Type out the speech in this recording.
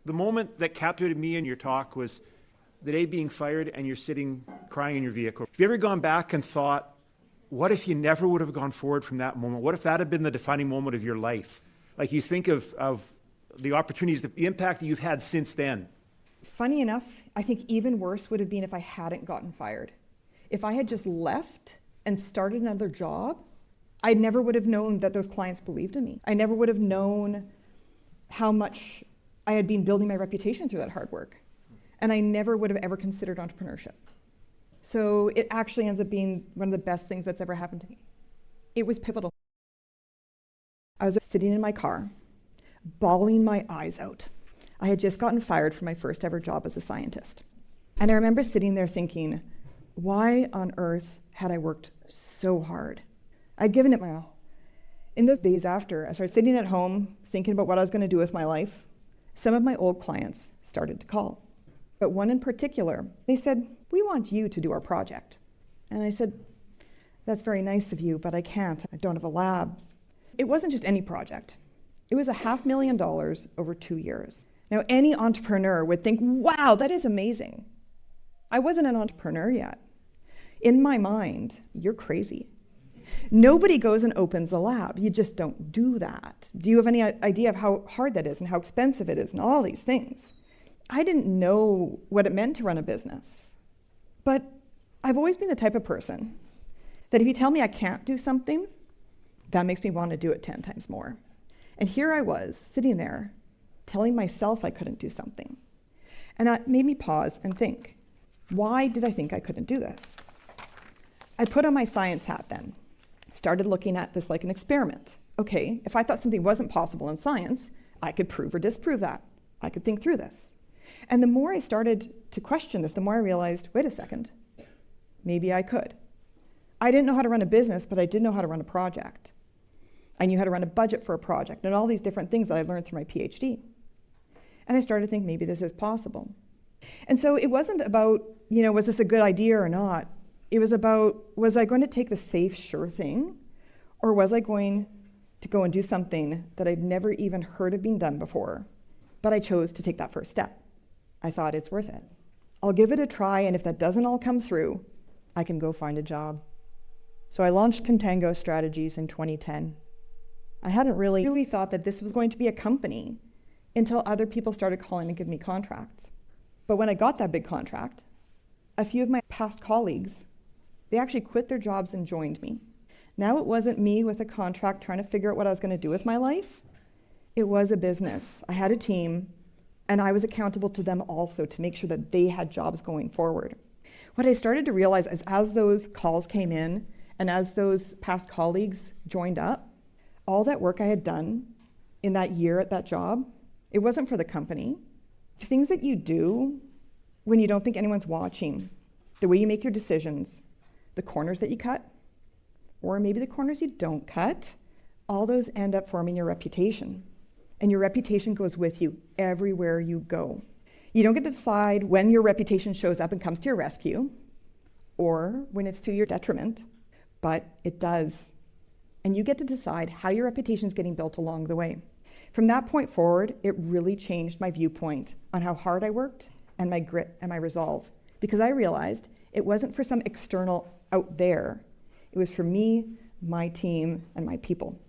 The moment that captivated me in your talk was the day being fired and you're sitting crying in your vehicle. Have you ever gone back and thought, what if you never would have gone forward from that moment? What if that had been the defining moment of your life? Like you think of the opportunities, the impact that you've had since then. Funny enough, I think even worse would have been if I hadn't gotten fired. If I had just left and started another job, I never would have known that those clients believed in me. I never would have known how much I had been building my reputation through that hard work. And I never would have ever considered entrepreneurship. So it actually ends up being one of the best things that's ever happened to me. It was pivotal. I was sitting in my car, bawling my eyes out. I had just gotten fired from my first ever job as a scientist. And I remember sitting there thinking, why on earth had I worked so hard? I'd given it my all. In those days after, I started sitting at home thinking about what I was going to do with my life. Some of my old clients started to call. But one in particular, they said, we want you to do our project. And I said, that's very nice of you, but I can't. I don't have a lab. It wasn't just any project. It was $500,000 over 2 years. Now, any entrepreneur would think, wow, that is amazing. I wasn't an entrepreneur yet. In my mind, you're crazy. Nobody goes and opens a lab. You just don't do that. Do you have any idea of how hard that is and how expensive it is and all these things? I didn't know what it meant to run a business. But I've always been the type of person that if you tell me I can't do something, that makes me want to do it 10 times more. And here I was, sitting there, telling myself I couldn't do something. And that made me pause and think, why did I think I couldn't do this? I put on my science hat then, started looking at this like an experiment. Okay, if I thought something wasn't possible in science, I could prove or disprove that. I could think through this. And the more I started to question this, the more I realized, wait a second, maybe I could. I didn't know how to run a business, but I did know how to run a project. I knew how to run a budget for a project and all these different things that I learned through my PhD. And I started to think maybe this is possible. And so it wasn't about, was this a good idea or not? It was about, was I going to take the safe, sure thing? Or was I going to go and do something that I'd never even heard of being done before? But I chose to take that first step. I thought it's worth it. I'll give it a try, and if that doesn't all come through, I can go find a job. So I launched Contango Strategies in 2010. I hadn't really thought that this was going to be a company until other people started calling and giving me contracts. But when I got that big contract, a few of my past colleagues, they actually quit their jobs and joined me. Now it wasn't me with a contract trying to figure out what I was going to do with my life. It was a business. I had a team, and I was accountable to them also to make sure that they had jobs going forward. What I started to realize is as those calls came in and as those past colleagues joined up, all that work I had done in that year at that job, it wasn't for the company. The things that you do when you don't think anyone's watching, the way you make your decisions, the corners that you cut, or maybe the corners you don't cut, all those end up forming your reputation. And your reputation goes with you everywhere you go. You don't get to decide when your reputation shows up and comes to your rescue, or when it's to your detriment, but it does. And you get to decide how your reputation is getting built along the way. From that point forward, it really changed my viewpoint on how hard I worked and my grit and my resolve, because I realized it wasn't for some external out there. It was for me, my team, and my people.